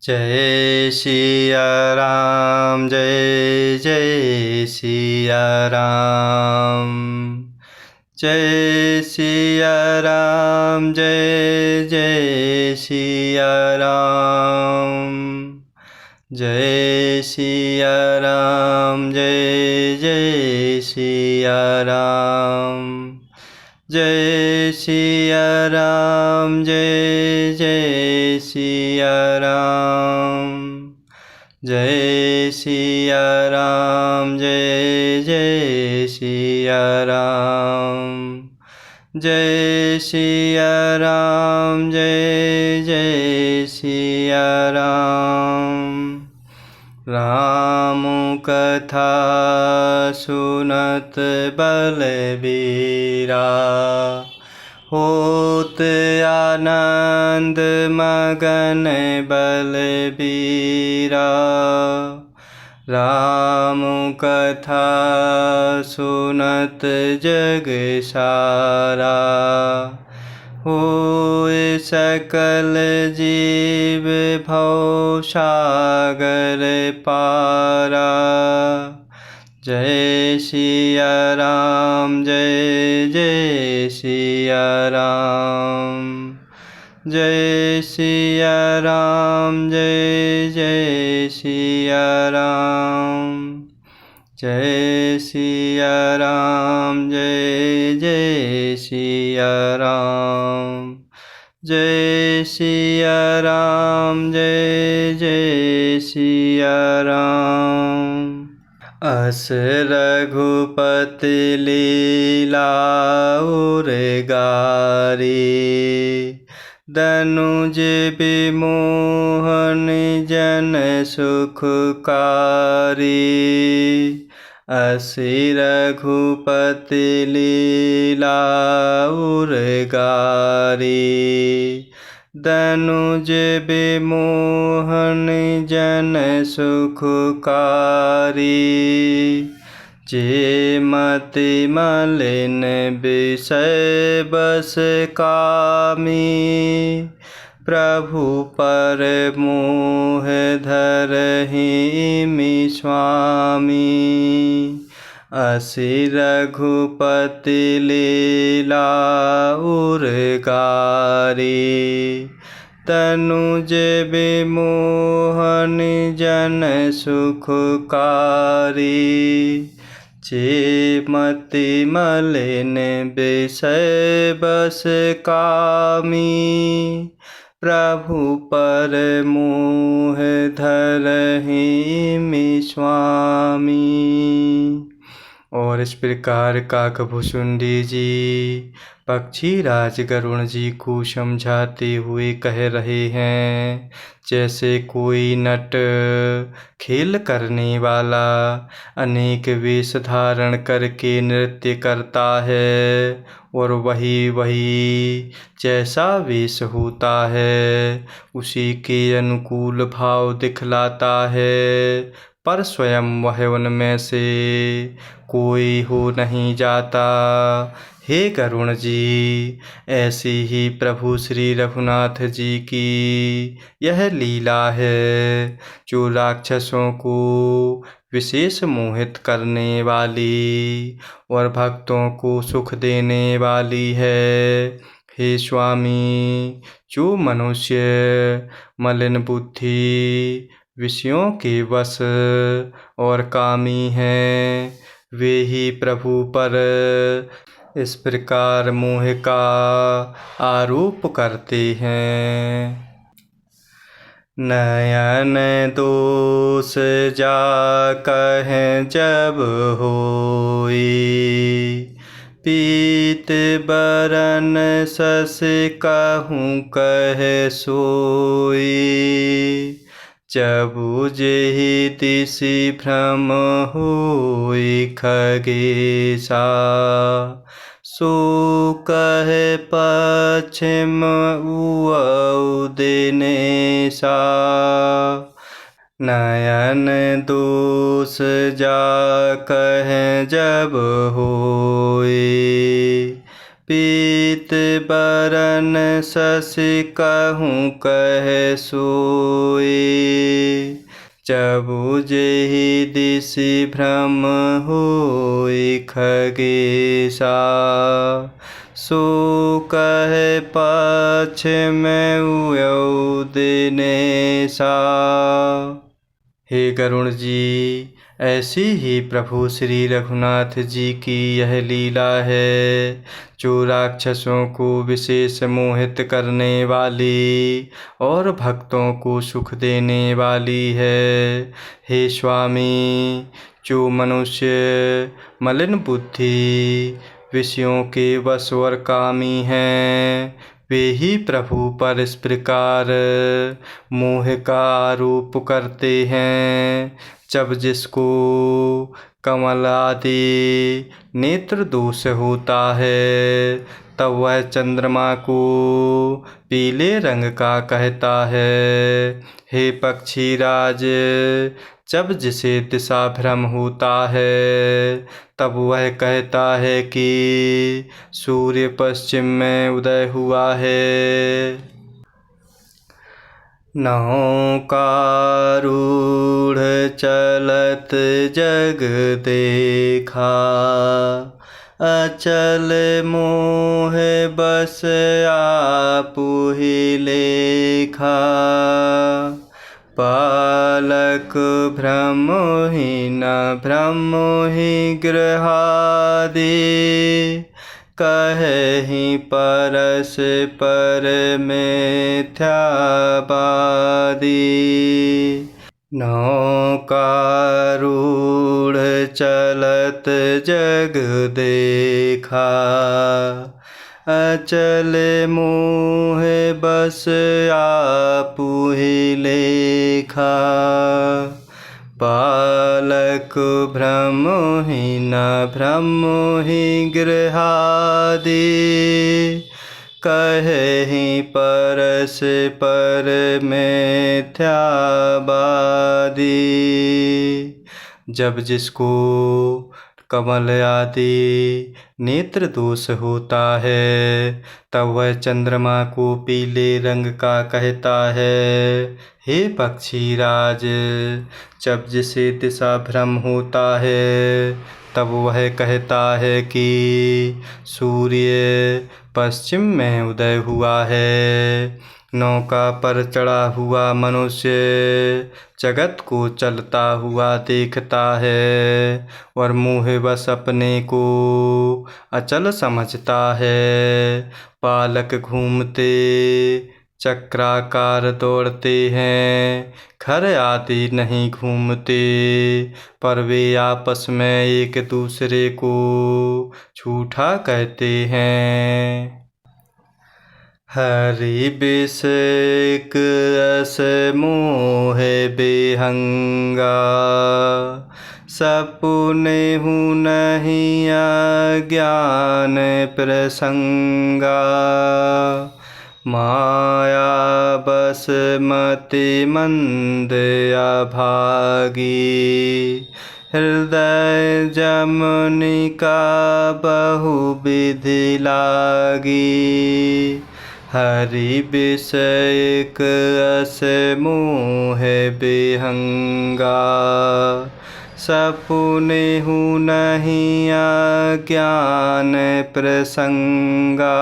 जय सिया राम जय जय सिया राम। जय सिया राम जय जय सिया राम। जय सिया राम जय जय सिया राम। जय सिया राम जय जय सिया राम। जय सिया राम जय जय सिया राम। जय सिया राम जय जय सिया राम। राम कथा सुनत बलबीरा, होत आनंद मगन बलबीरा। राम कथा सुनत जग सारा, होए सकल जीव भव सागर पारा। जय सिया राम जय जय सिया राम। जय सिया राम जय जय सिया राम। जय सिया राम जय जय सिया राम। जय सिया राम जय जय सिया राम। अस रघुपति लीला उरगारी, दनुज विमोहन जन सुखकारी। असि रघुपति लीला उरगारी, दनुज विमोहन जन सुखकारी। जे मति मलिन विषय बस कामी, प्रभु पर मोह धरहिं स्वामी। असि रघुपति लीला उरगारी, तनुज विमोहन जन सुखकारी। जे मति मलिन विषय बस कामी, प्रभु पर मोह धरहिं स्वामी। और इस प्रकार काकभुसुंडी जी पक्षी राज गरुण जी को समझाते हुए कह रहे हैं, जैसे कोई नट खेल करने वाला अनेक वेश धारण करके नृत्य करता है, और वही जैसा वेश होता है उसी के अनुकूल भाव दिखलाता है, पर स्वयं वह उनमें से कोई हो नहीं जाता। हे गरुण जी, ऐसी ही प्रभु श्री रघुनाथ जी की यह लीला है, जो राक्षसों को विशेष मोहित करने वाली और भक्तों को सुख देने वाली है। हे स्वामी, जो मनुष्य मलिन बुद्धि विषयों के वश और कामी हैं, वे ही प्रभु पर इस प्रकार मोह का आरोप करते हैं। नयन दोष जा कहें जब होई, पीत बरन सस कहूँ कह सोई। जबु जेहि तिसि भ्रम होई खगेशा, सो कहे पश्चिम उऔ दिनेशा। नयन दोष जा कहें जब होई, पीत बरन शशि कहूँ कह सोए। जबु जेहि दिसि भ्रम होय खगेशा। सो कहे पश्चिम उयौ दिनेशा। हे गरुण जी, ऐसी ही प्रभु श्री रघुनाथ जी की यह लीला है, जो राक्षसों को विशेष मोहित करने वाली और भक्तों को सुख देने वाली है। हे स्वामी, जो मनुष्य मलिन बुद्धि विषयों के वश और कामी हैं, वे ही प्रभु पर इस प्रकार मोह का आरोप करते हैं। जब जिसको कमल आदि नेत्र दोष होता है, तब वह चंद्रमा को पीले रंग का कहता है। हे पक्षीराज, जब जिसे दिशा भ्रम होता है, तब वह कहता है कि सूर्य पश्चिम में उदय हुआ है। नौकारूढ़ चलत जग देखा। अचल मोह बस आपुहि लेखा। बालक भ्रमहीन भ्रमहि गृहादि। कहेहि परस पर मिथ्यावादी। नौकारूढ़ चलत जग देखा। अचल मोह बस आपुहि लेखा। बालक भ्रमहीन भ्रमहि गृहादि। कहेहि परस पर मिथ्यावादी। जब जिसको कमल आदि नेत्र दोष होता है, तब वह चंद्रमा को पीले रंग का कहता है। हे पक्षीराज, जब जिसे दिशा भ्रम होता है, तब वह कहता है कि सूर्य पश्चिम में उदय हुआ है। नौका पर चढ़ा हुआ मनुष्य जगत को चलता हुआ देखता है और मोहवश अपने को अचल समझता है। बालक घूमते चक्राकार दौड़ते हैं, खर आदि नहीं घूमते, पर वे आपस में एक दूसरे को झूठा कहते हैं। हरि बिसेक अस मोह बेहंगा। सपुनेहु नहीं अज्ञान प्रसंगा। माया बस मति मंद अभागी। हृदय जमनिका बहु विधि लागी। हरि बिसेक अस मोह बेहंगा। सपुनेहु नहीं अज्ञान प्रसंगा।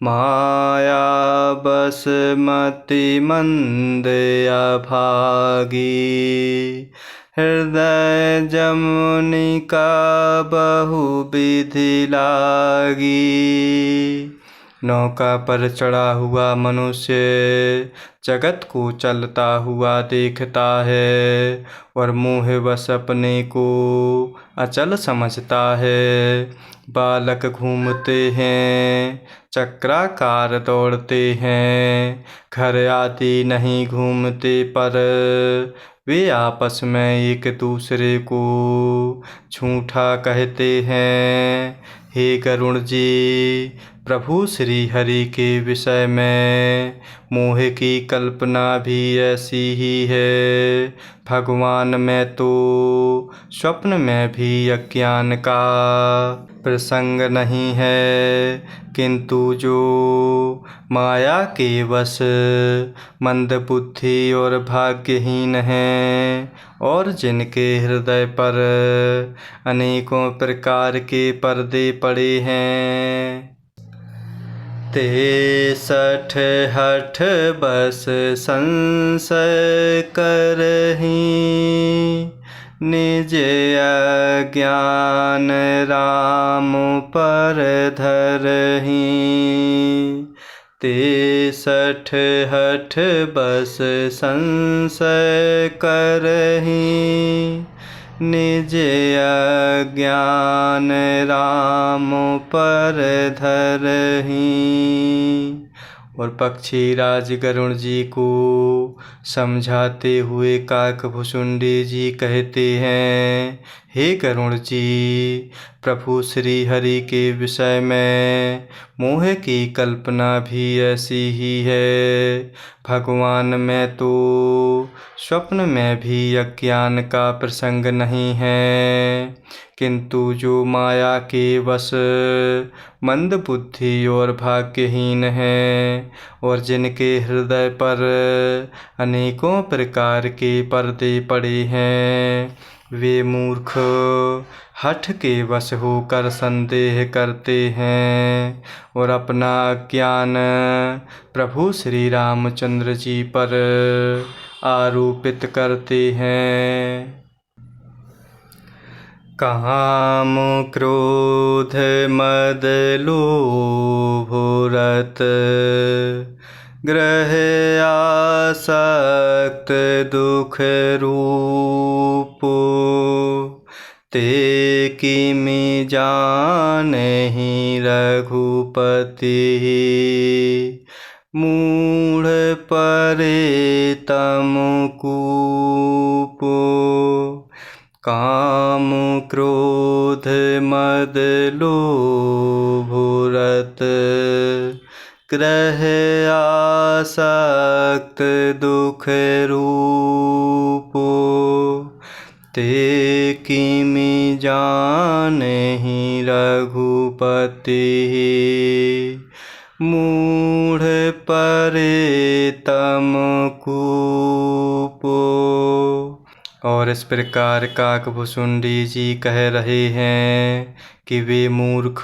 माया बस मति मंद अभागी। हृदय जमुनिका बहु विधि लागी। नौका पर चढ़ा हुआ मनुष्य जगत को चलता हुआ देखता है और मोहवश अपने को अचल समझता है। बालक घूमते हैं, चक्राकार दौड़ते हैं, घर आदि नहीं घूमते, पर वे आपस में एक दूसरे को झूठा कहते हैं। हे गरुण जी, प्रभु श्री हरि के विषय में मोह की कल्पना भी ऐसी ही है। भगवान में तो स्वप्न में भी अज्ञान का प्रसंग नहीं है, किंतु जो माया के वश मंदबुद्धि और भाग्यहीन हैं और जिनके हृदय पर अनेकों प्रकार के पर्दे पड़े हैं, ते सठ हठ बस संशय करहीं, निज अज्ञान राम पर धरहीं। ते सठ हठ बस संशय करहीं, निज अज्ञान राम पर धरहीं। और पक्षी राज गरुण जी को समझाते हुए काकभुसुंडी जी कहते हैं, हे गरुण जी, प्रभु श्री हरि के विषय में मोह की कल्पना भी ऐसी ही है। भगवान में तो स्वप्न में भी अज्ञान का प्रसंग नहीं है, किंतु जो माया के वश मंद बुद्धि और भाग्यहीन हैं और जिनके हृदय पर अनेकों प्रकार के पर्दे पड़े हैं, वे मूर्ख हठ के वश होकर संदेह करते हैं और अपना ज्ञान प्रभु श्री रामचंद्र जी पर आरोपित करते हैं। काम क्रोध मद लोभ रत ग्रह आसक्त दुख रूप, ते किमि जानहि रघुपति, मूढ़ परे तम कूप। काम क्रोध मद लोभ रत ग्रह आसक्त दुख रूप, ते किमि जानहि रघुपति, मूढ़ परे तम कूप। और इस प्रकार काकभुसुंडी जी कह रहे हैं कि वे मूर्ख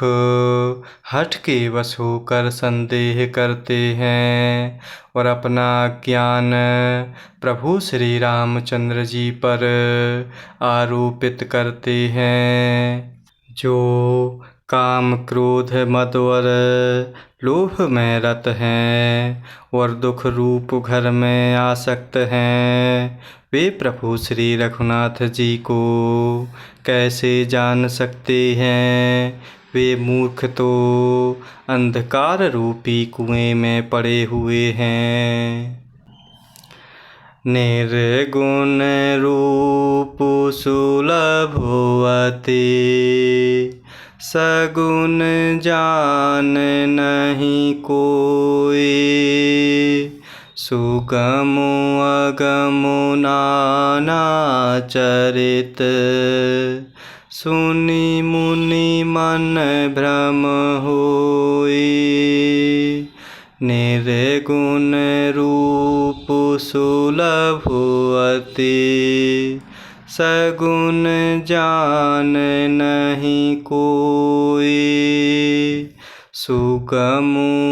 हठ के वश होकर संदेह करते हैं और अपना ज्ञान प्रभु श्री रामचंद्र जी पर आरोपित करते हैं। जो काम क्रोध मद और लोभ में रत हैं और दुख रूप घर में आसक्त हैं, वे प्रभु श्री रघुनाथ जी को कैसे जान सकते हैं। वे मूर्ख तो अंधकार रूपी कुएं में पड़े हुए हैं। निर्गुण रूप सुलभ अति, सगुण जान नहीं कोई, सुगम अगम नाना चरित, सुनि मुनि मन भ्रम होई। निर्गुण रूप सुलभ अति, सगुण जान नहीं कोई, सुगम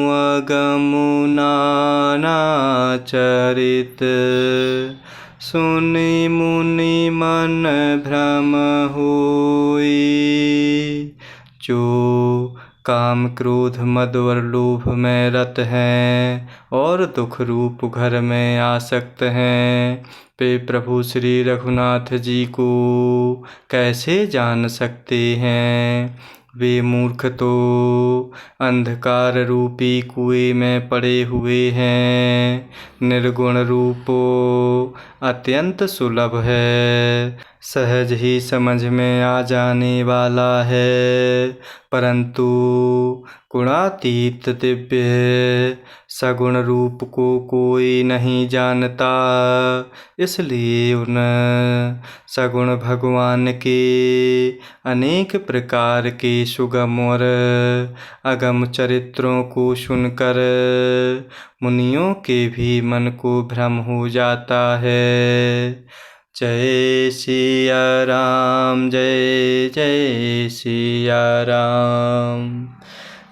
अगम नाना चरित, सुनि मुनि मन भ्रम होई। जो काम क्रोध मद और लोभ में रत हैं और दुख रूप घर में आसक्त हैं, वे प्रभु श्री रघुनाथ जी को कैसे जान सकते हैं। वे मूर्ख तो अंधकार रूपी कुएं में पड़े हुए हैं। निर्गुण रूपो अत्यंत सुलभ है, सहज ही समझ में आ जाने वाला है, परंतु गुणातीत दिव्य है। सगुण रूप को कोई नहीं जानता, इसलिए उन सगुण भगवान के अनेक प्रकार के सुगम और अगम चरित्रों को सुनकर मुनियों के भी मन को भ्रम हो जाता है। जय सिया राम, जय जय सिया राम,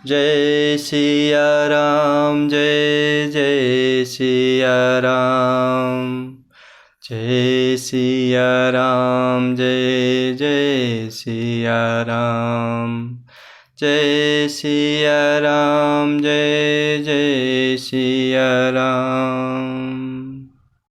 जय सिया राम, जय जय सिया राम, जय सिया राम, जय जय सिया राम, जय सिया राम, जय जय सिया राम।